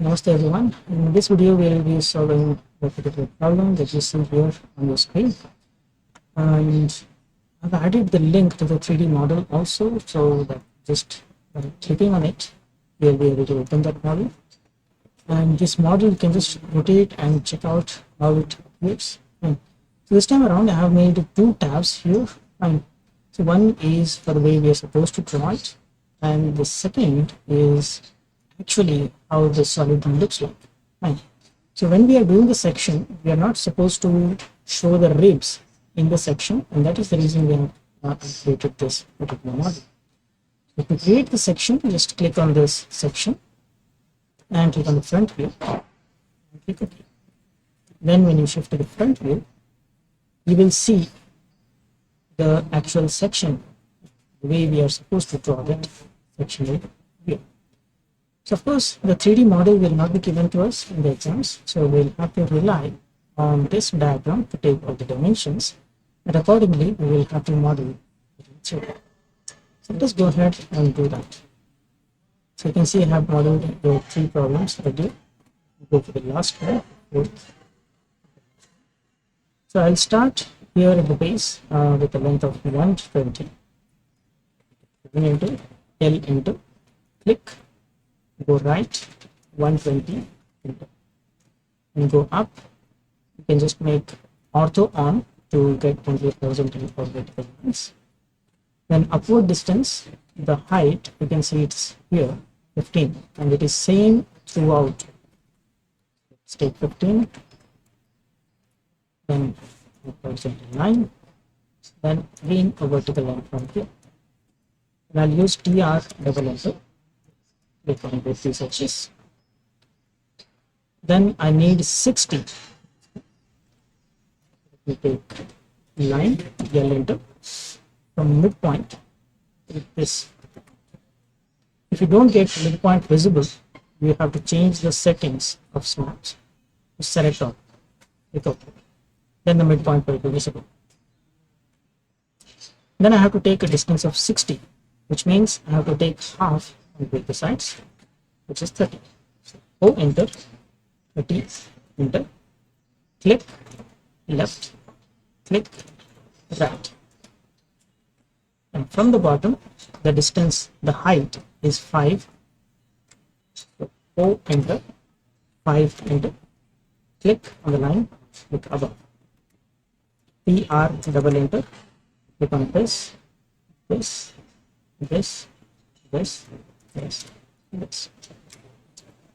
Namaste everyone. In this video we will be solving the particular problem that you see here on your screen, and I've added the link to the 3D model also, so that just by clicking on it you'll be able to open that model, and this model you can just rotate and check out how it appears. Fine. So this time around I have made two tabs here. Fine. So one is for the way we are supposed to draw it, and the second is actually how the solid looks like. Fine. So when we are doing the section, we are not supposed to show the ribs in the section, and that is the reason we have created this particular model. So to create the section, just click on this section and click on the front view and click OK. Then when you shift to the front view, you will see the actual section, the way we are supposed to draw that section view. So of course, the 3D model will not be given to us in the exams, so we'll have to rely on this diagram to take all the dimensions, and accordingly we will have to model it. So let us go ahead and do that. So you can see I have modeled the three problems earlier. Go for the last one, fourth. So I'll start here at the base with a length of 120. Into L into click. Go right 120 and go up. You can just make ortho on to get only horizontal or vertical lines. Then upward distance, the height, you can see it's here 15, and it is same throughout. Let's take 15, then a horizontal line, then again a vertical line from here. And I'll use TR double enter. Click on both these edges. Then I need 60. We take line, L enter, from midpoint with this. If you don't get midpoint visible, you have to change the settings of snaps to select all. Click OK. Then the midpoint will be visible. Then I have to take a distance of 60, which means I have to take half and break the sides, which is 30. So O enter, 30, enter, click left, click right. And from the bottom, the distance, the height is 5. So O enter, 5 enter, click on the line, click above. PR double enter, click on this, this, this, this, this.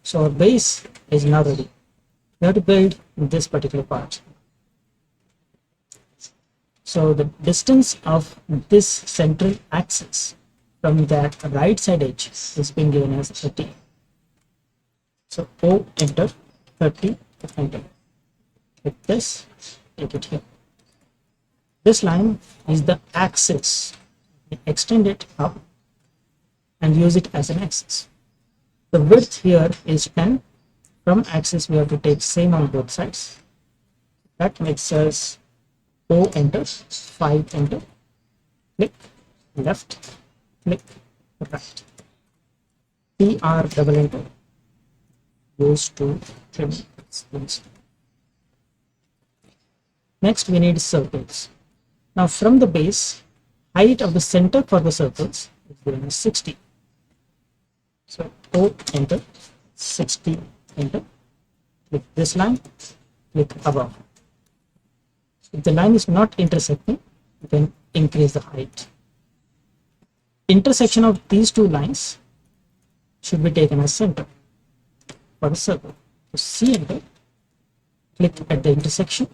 So our base is now ready. We have to build this particular part. So the distance of this central axis from that right side edge is being given as 30. So O enter, 30, enter. With this, take it here. This line is the axis. Extend it up and use it as an axis. The width here is 10. From axis we have to take same on both sides. That makes us O enter, 5 enter, click left, click right. PR double enter goes to trim. Next we need circles. Now from the base, height of the center for the circles is given as 60. So O enter, 60 enter, click this line, click above. If the line is not intersecting, you can increase the height. Intersection of these two lines should be taken as center for the circle. So C enter, click at the intersection,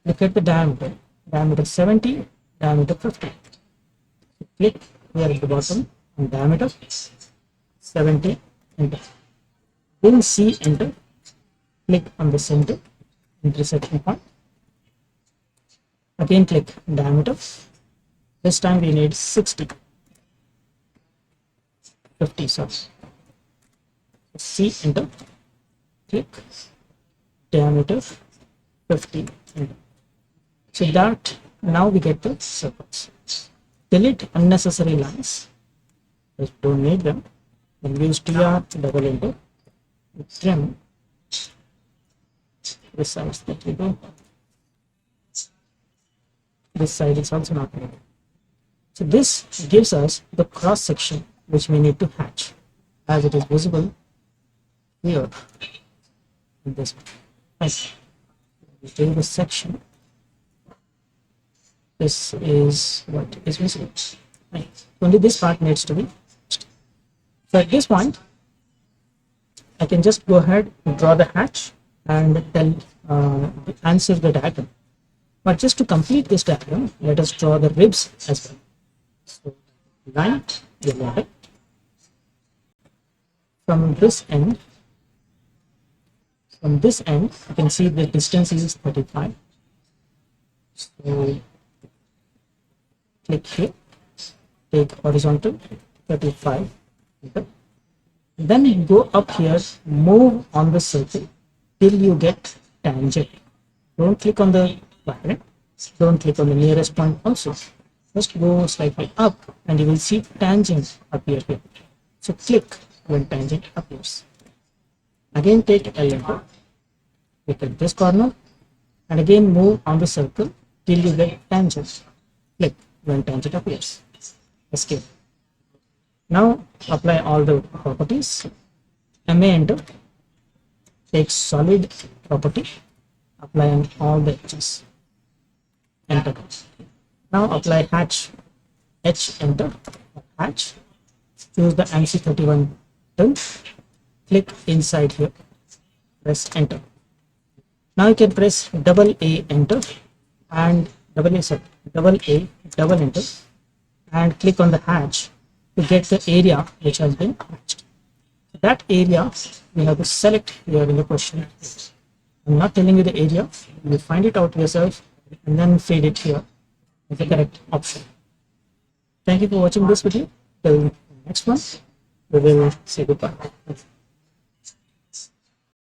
look at the diameter, diameter 70, diameter 50. So click here at the bottom on diameter 70, enter. Then C enter, click on the center intersection point. Again click diameter. This time we need 60, 50, sorry. C enter, click diameter 50, enter. So that now we get the circles. Delete unnecessary lines, just don't need them. Then use tr double enter, trim this side. That we go. This side is also not needed. So this gives us the cross section which we need to hatch, as it is visible here in this one. Right. We do the section. This is what is visible. Right. Only this part needs to be hatched. So at this point, I can just go ahead and draw the hatch and tell answer the diagram. But just to complete this diagram, let us draw the ribs as well. So line divided from this end. From this end, you can see the distance is 35. So click here, take horizontal 35. Okay. Then go up here, move on the circle till you get tangent. Don't click on the quadrant. Don't click on the nearest point also. Just go slightly up and you will see tangent appear here. So click when tangent appears. Again take L enter. Click at this corner and again move on the circle till you get tangent. Click when tangent appears. Escape. Now apply all the properties. MA enter. Take solid property. Apply on all the edges. Enter. Now apply hatch. H enter. Hatch. Choose the ANSI 31 term. Click inside here. Press enter. Now you can press double A enter and double A double enter and click on the hatch to get the area which has been hatched. That area we have to select here in the question. I'm not telling you the area, you find it out yourself and then feed it here as the correct option. Thank you for watching this video. Till next one, we will say goodbye.